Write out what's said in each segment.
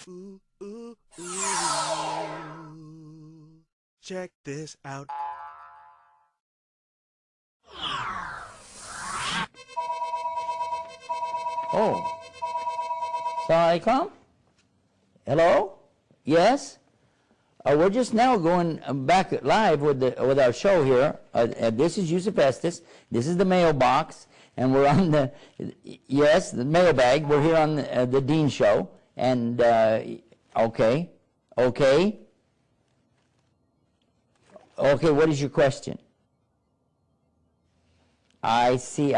Ooh, ooh, ooh. Check this out. Oh, Assalamualaikum. Hello? Yes? We're just now going back live with our show here. This is Yusuf Estes. This is the mailbox, and we're on the the mailbag. We're here on the Dean Show, and okay. What is your question? I see.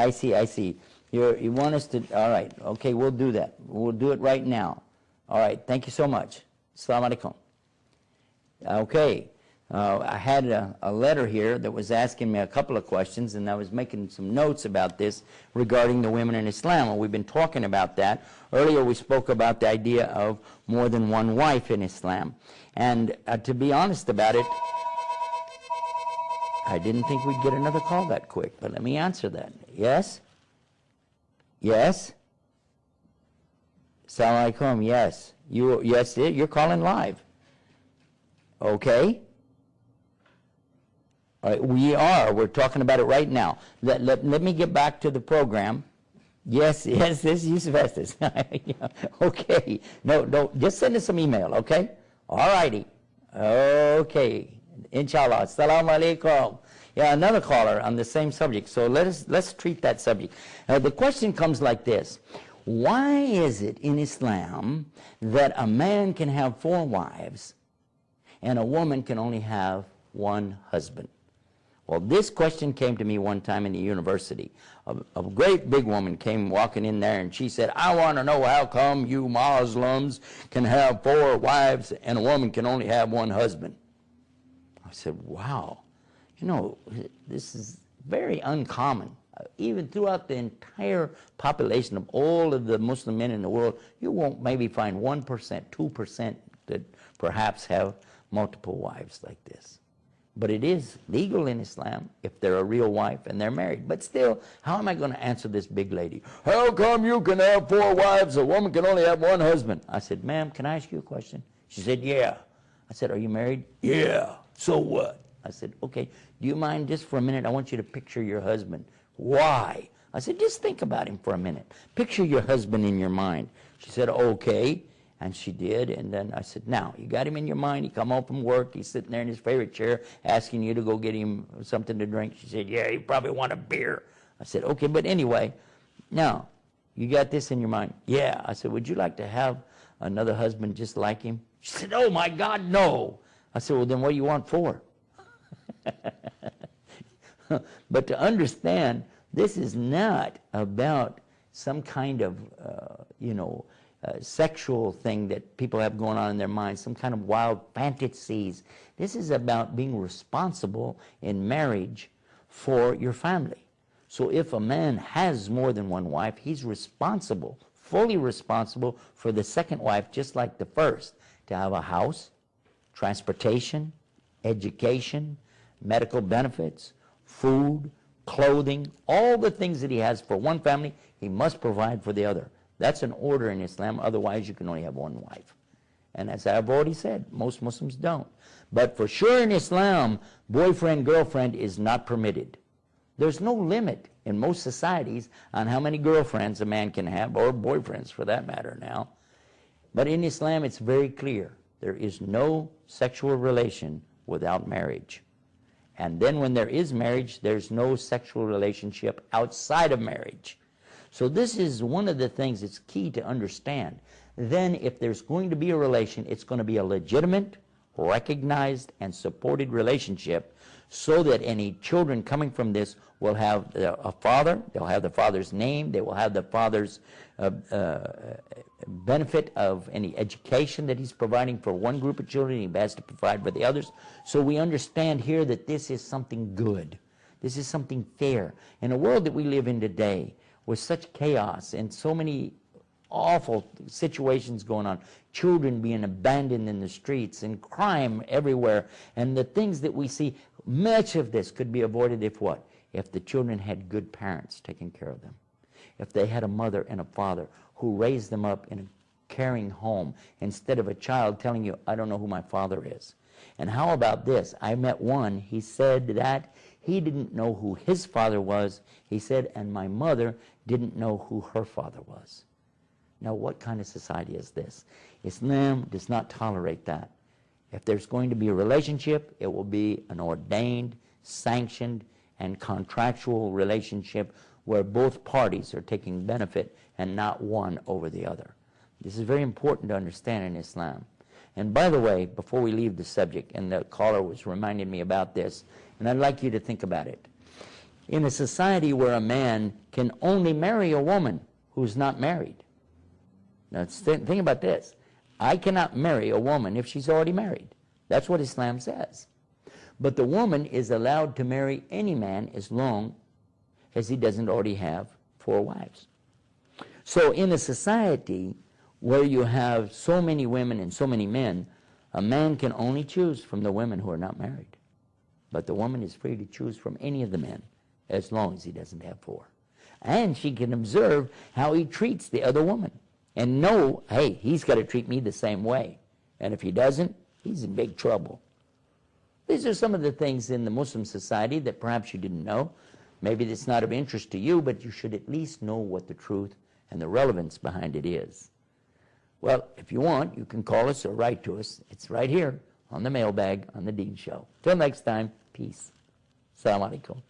You want us to, all right, okay, we'll do that. We'll do it right now. All right, thank you so much. Assalamu alaikum. Okay, I had a letter here that was asking me a couple of questions, and I was making some notes about this regarding the women in Islam. Well, we've been talking about that. Earlier we spoke about the idea of more than one wife in Islam. And to be honest about it, I didn't think we'd get another call that quick, but let me answer that. Yes? Yes? Assalamu alaikum. Yes. Yes, you're calling live. Okay. All right, we're talking about it right now. Let me get back to the program. Yes, this is Yusuf Estes. Okay. No, just send us some email, okay? All righty. Okay. Inshallah. Assalamu alaikum. Yeah, another caller on the same subject. So let's treat that subject. The question comes like this. Why is it in Islam that a man can have 4 wives and a woman can only have 1 husband? Well, this question came to me one time in the university. A great big woman came walking in there, and she said, I want to know how come you Muslims can have 4 wives and a woman can only have 1 husband. I said, wow, you know, this is very uncommon. Even throughout the entire population of all of the Muslim men in the world, you won't maybe find 1%, 2% that perhaps have multiple wives like this. But it is legal in Islam if they're a real wife and they're married. But still, how am I going to answer this big lady? How come you can have 4 wives, a woman can only have 1 husband? I said, ma'am, can I ask you a question? She said, yeah. I said, are you married? Yeah. So what? I said, okay, do you mind just for a minute? I want you to picture your husband. Why? I said, just think about him for a minute. Picture your husband in your mind. She said, okay. And she did. And then I said, now, you got him in your mind. He come home from work. He's sitting there in his favorite chair asking you to go get him something to drink. She said, yeah, he probably want a beer. I said, okay, but anyway, now, you got this in your mind. Yeah. I said, would you like to have another husband just like him? She said, oh, my God, no. I said, well, then what do you want 4? But to understand, this is not about some kind of, sexual thing that people have going on in their minds, some kind of wild fantasies. This is about being responsible in marriage for your family. So if a man has more than 1 wife, he's responsible, fully responsible for the second wife, just like the first, to have a house, transportation, education, medical benefits, food, clothing, all the things that he has for one family, he must provide for the other. That's an order in Islam. Otherwise, you can only have 1 wife. And as I've already said, most Muslims don't. But for sure in Islam, boyfriend, girlfriend is not permitted. There's no limit in most societies on how many girlfriends a man can have, or boyfriends for that matter now. But in Islam, it's very clear. There is no sexual relation without marriage. And then when there is marriage, there's no sexual relationship outside of marriage. So this is one of the things that's key to understand. Then if there's going to be a relation, it's going to be a legitimate, recognized, and supported relationship, so that any children coming from this will have a father, they'll have the father's name, they will have the father's benefit of any education that he's providing for one group of children, he has to provide for the others. So we understand here that this is something good. This is something fair. In a world that we live in today, with such chaos and so many awful situations going on, children being abandoned in the streets and crime everywhere, and the things that we see, much of this could be avoided if what? If the children had good parents taking care of them. If they had a mother and a father who raised them up in a carrying home instead of a child telling you, I don't know who my father is. And how about this? I met one, he said that he didn't know who his father was. He said, and my mother didn't know who her father was. Now, what kind of society is this? Islam does not tolerate that. If there's going to be a relationship, it will be an ordained, sanctioned, and contractual relationship where both parties are taking benefit and not one over the other. This is very important to understand in Islam. And by the way, before we leave the subject, and the caller was reminding me about this, and I'd like you to think about it. In a society where a man can only marry a woman who's not married. Now think about this. I cannot marry a woman if she's already married. That's what Islam says. But the woman is allowed to marry any man as long as he doesn't already have 4 wives. So in a society where you have so many women and so many men, a man can only choose from the women who are not married. But the woman is free to choose from any of the men as long as he doesn't have 4. And she can observe how he treats the other woman and know, hey, he's got to treat me the same way. And if he doesn't, he's in big trouble. These are some of the things in the Muslim society that perhaps you didn't know. Maybe it's not of interest to you, but you should at least know what the truth and the relevance behind it is. Well, if you want, you can call us or write to us. It's right here on the mailbag on the Dean Show. Till next time, peace. Assalamu alaikum.